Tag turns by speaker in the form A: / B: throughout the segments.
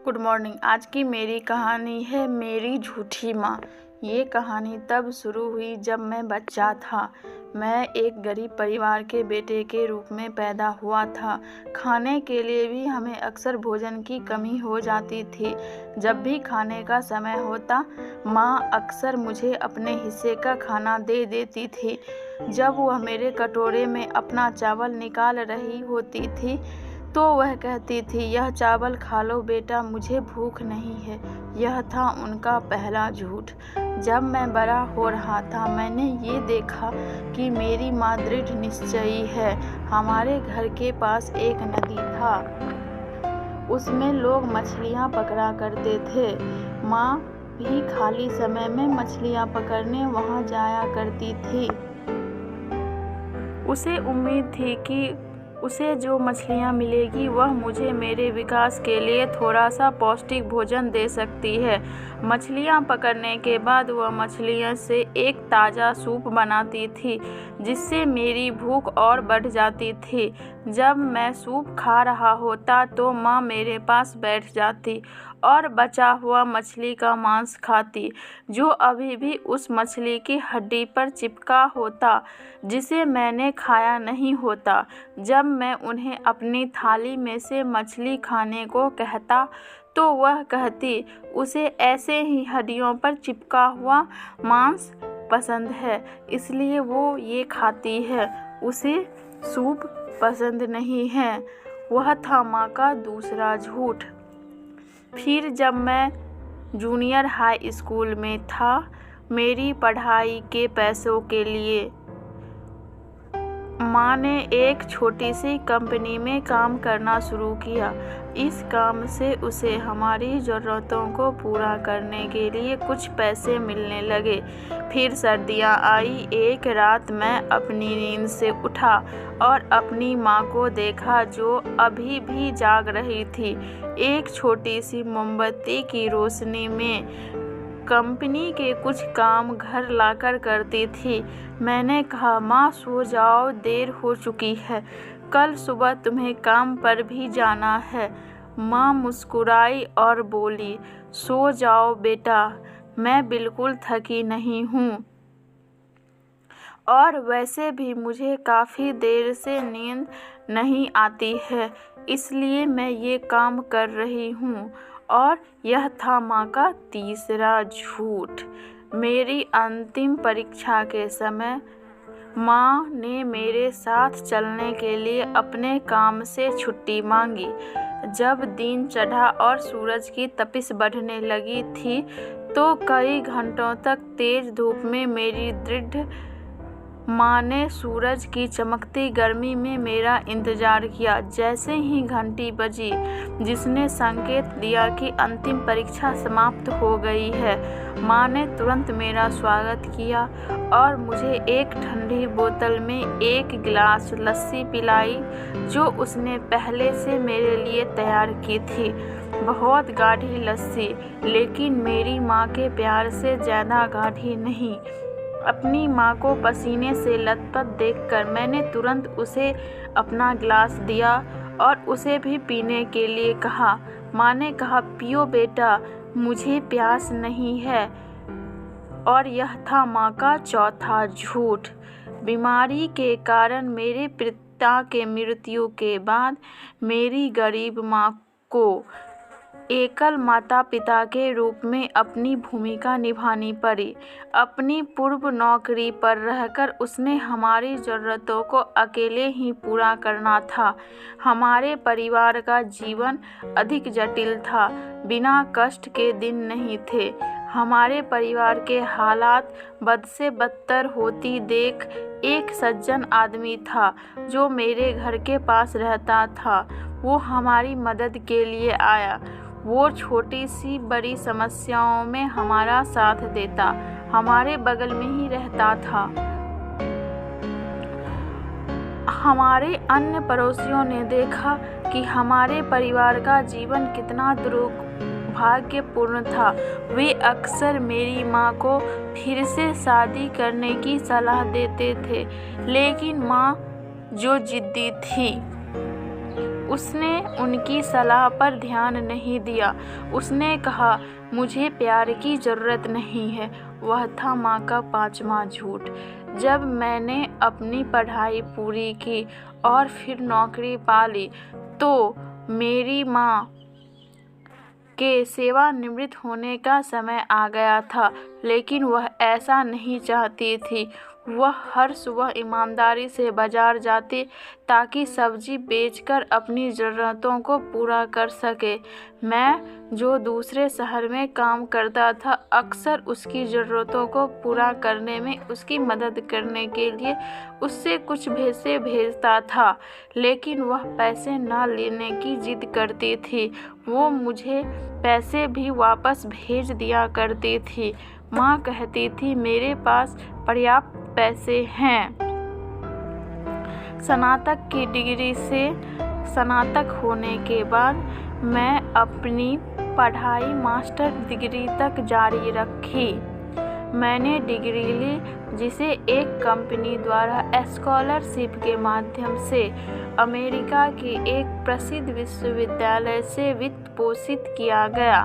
A: Good morning. आज की मेरी कहानी है मेरी झूठी माँ। ये कहानी तब शुरू हुई जब मैं बच्चा था। मैं एक गरीब परिवार के बेटे के रूप में पैदा हुआ था। खाने के लिए भी हमें अक्सर भोजन की कमी हो जाती थी। जब भी खाने का समय होता, माँ अक्सर मुझे अपने हिस्से का खाना दे देती थी। जब वह मेरे कटोरे में अपना चावल निकाल रही होती थी तो वह कहती थी, यह चावल खा लो बेटा, मुझे भूख नहीं है। यह था उनका पहला झूठ। जब मैं बड़ा हो रहा था, मैंने ये देखा कि मेरी माँ दृढ़ निश्चयी है। हमारे घर के पास एक नदी था, उसमें लोग मछलियाँ पकड़ा करते थे। माँ भी खाली समय में मछलियाँ पकड़ने वहाँ जाया करती थी। उसे उम्मीद थी कि उसे जो मछलियाँ मिलेगी वह मुझे मेरे विकास के लिए थोड़ा सा पौष्टिक भोजन दे सकती है। मछलियाँ पकड़ने के बाद वह मछलियों से एक ताज़ा सूप बनाती थी, जिससे मेरी भूख और बढ़ जाती थी। जब मैं सूप खा रहा होता तो माँ मेरे पास बैठ जाती और बचा हुआ मछली का मांस खाती, जो अभी भी उस मछली की हड्डी पर चिपका होता जिसे मैंने खाया नहीं होता। जब मैं उन्हें अपनी थाली में से मछली खाने को कहता तो वह कहती, उसे ऐसे ही हड्डियों पर चिपका हुआ मांस पसंद है, इसलिए वो ये खाती है, उसे सूप पसंद नहीं है। वह था माँ का दूसरा झूठ। फिर जब मैं जूनियर हाई स्कूल में था, मेरी पढ़ाई के पैसों के लिए माँ ने एक छोटी सी कंपनी में काम करना शुरू किया। इस काम से उसे हमारी ज़रूरतों को पूरा करने के लिए कुछ पैसे मिलने लगे। फिर सर्दियाँ आई। एक रात मैं अपनी नींद से उठा और अपनी माँ को देखा, जो अभी भी जाग रही थी। एक छोटी सी मोमबत्ती की रोशनी में कंपनी के कुछ काम घर लाकर करती थी। मैंने कहा, माँ सो जाओ, देर हो चुकी है, कल सुबह तुम्हें काम पर भी जाना है। माँ मुस्कुराई और बोली, सो जाओ बेटा, मैं बिल्कुल थकी नहीं हूँ, और वैसे भी मुझे काफ़ी देर से नींद नहीं आती है, इसलिए मैं ये काम कर रही हूँ। और यह था माँ का तीसरा झूठ। मेरी अंतिम परीक्षा के समय माँ ने मेरे साथ चलने के लिए अपने काम से छुट्टी मांगी। जब दिन चढ़ा और सूरज की तपिश बढ़ने लगी थी तो कई घंटों तक तेज धूप में मेरी दृढ़ माँ ने सूरज की चमकती गर्मी में मेरा इंतजार किया। जैसे ही घंटी बजी, जिसने संकेत दिया कि अंतिम परीक्षा समाप्त हो गई है, माँ ने तुरंत मेरा स्वागत किया और मुझे एक ठंडी बोतल में एक गिलास लस्सी पिलाई, जो उसने पहले से मेरे लिए तैयार की थी। बहुत गाढ़ी लस्सी, लेकिन मेरी माँ के प्यार से ज़्यादा गाढ़ी नहीं। अपनी माँ को पसीने से लथपथ देखकर मैंने तुरंत उसे अपना गिलास दिया और उसे भी पीने के लिए कहा। माँ ने कहा, पियो बेटा, मुझे प्यास नहीं है। और यह था माँ का चौथा झूठ। बीमारी के कारण मेरे पिता के मृत्यु के बाद मेरी गरीब माँ को एकल माता पिता के रूप में अपनी भूमिका निभानी पड़ी। अपनी पूर्व नौकरी पर रहकर उसने हमारी ज़रूरतों को अकेले ही पूरा करना था। हमारे परिवार का जीवन अधिक जटिल था, बिना कष्ट के दिन नहीं थे। हमारे परिवार के हालात बद से बदतर होती देख एक सज्जन आदमी था, जो मेरे घर के पास रहता था। वो हमारी मदद के लिए आया। वो छोटी सी बड़ी समस्याओं में हमारा साथ देता, हमारे बगल में ही रहता था। हमारे अन्य पड़ोसियों ने देखा कि हमारे परिवार का जीवन कितना दुर्भाग्यपूर्ण था। वे अक्सर मेरी माँ को फिर से शादी करने की सलाह देते थे, लेकिन माँ जो जिद्दी थी, उसने उनकी सलाह पर ध्यान नहीं दिया। उसने कहा, मुझे प्यार की ज़रूरत नहीं है। वह था माँ का 5वां झूठ। जब मैंने अपनी पढ़ाई पूरी की और फिर नौकरी पा ली तो मेरी माँ के सेवानिवृत्त होने का समय आ गया था, लेकिन वह ऐसा नहीं चाहती थी। वह हर सुबह ईमानदारी से बाजार जाती ताकि सब्जी बेचकर अपनी ज़रूरतों को पूरा कर सके। मैं, जो दूसरे शहर में काम करता था, अक्सर उसकी ज़रूरतों को पूरा करने में उसकी मदद करने के लिए उससे कुछ पैसे भेजता था, लेकिन वह पैसे न लेने की जिद करती थी। वो मुझे पैसे भी वापस भेज दिया करती थी। माँ कहती थी, मेरे पास पर्याप्त पैसे हैं। स्नातक की डिग्री से स्नातक होने के बाद मैं अपनी पढ़ाई मास्टर डिग्री तक जारी रखी। मैंने डिग्री ली जिसे एक कंपनी द्वारा स्कॉलरशिप के माध्यम से अमेरिका के एक प्रसिद्ध विश्वविद्यालय से वित्त पोषित किया गया।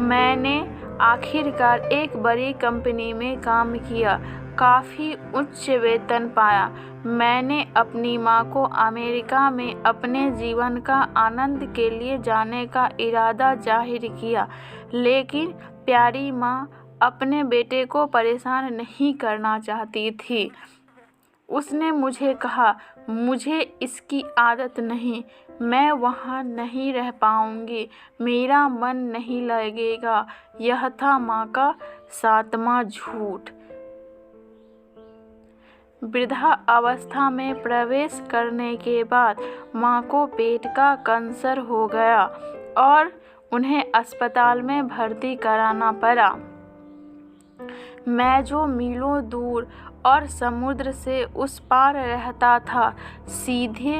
A: मैंने आखिरकार एक बड़ी कंपनी में काम किया, काफ़ी उच्च वेतन पाया। मैंने अपनी माँ को अमेरिका में अपने जीवन का आनंद के लिए जाने का इरादा जाहिर किया, लेकिन प्यारी माँ अपने बेटे को परेशान नहीं करना चाहती थी। उसने मुझे कहा, मुझे इसकी आदत नहीं, मैं वहाँ नहीं रह पाऊँगी, मेरा मन नहीं लगेगा। यह था माँ का 7वां झूठ। वृद्धा अवस्था में प्रवेश करने के बाद माँ को पेट का कैंसर हो गया और उन्हें अस्पताल में भर्ती कराना पड़ा। मैं, जो मीलों दूर और समुद्र से उस पार रहता था, सीधे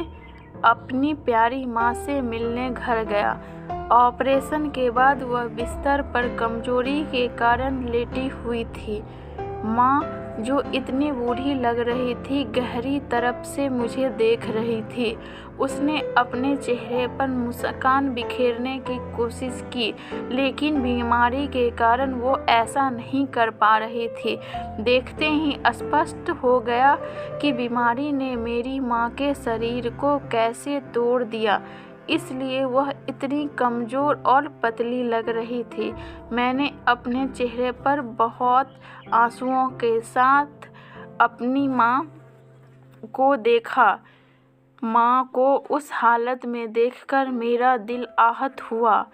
A: अपनी प्यारी माँ से मिलने घर गया। ऑपरेशन के बाद वह बिस्तर पर कमजोरी के कारण लेटी हुई थी। माँ, जो इतनी बूढ़ी लग रही थी, गहरी तरफ से मुझे देख रही थी। उसने अपने चेहरे पर मुस्कान बिखेरने की कोशिश की, लेकिन बीमारी के कारण वो ऐसा नहीं कर पा रही थी। देखते ही स्पष्ट हो गया कि बीमारी ने मेरी माँ के शरीर को कैसे तोड़ दिया, इसलिए वह इतनी कमज़ोर और पतली लग रही थी। मैंने अपने चेहरे पर बहुत आंसुओं के साथ अपनी माँ को देखा। माँ को उस हालत में देखकर मेरा दिल आहत हुआ,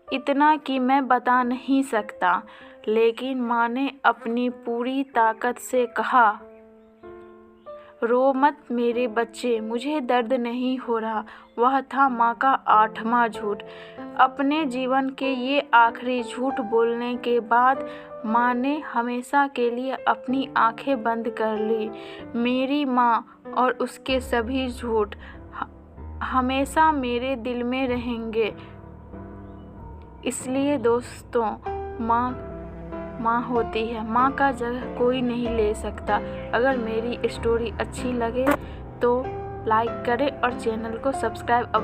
A: इतना कि मैं बता नहीं सकता। लेकिन माँ ने अपनी पूरी ताकत से कहा, रो मत मेरे बच्चे, मुझे दर्द नहीं हो रहा। वह था माँ का 8वां झूठ। अपने जीवन के ये आखिरी झूठ बोलने के बाद माँ ने हमेशा के लिए अपनी आंखें बंद कर ली। मेरी माँ और उसके सभी झूठ हमेशा मेरे दिल में रहेंगे। इसलिए दोस्तों, माँ होती है, माँ का जगह कोई नहीं ले सकता। अगर मेरी स्टोरी अच्छी लगे तो लाइक करें और चैनल को सब्सक्राइब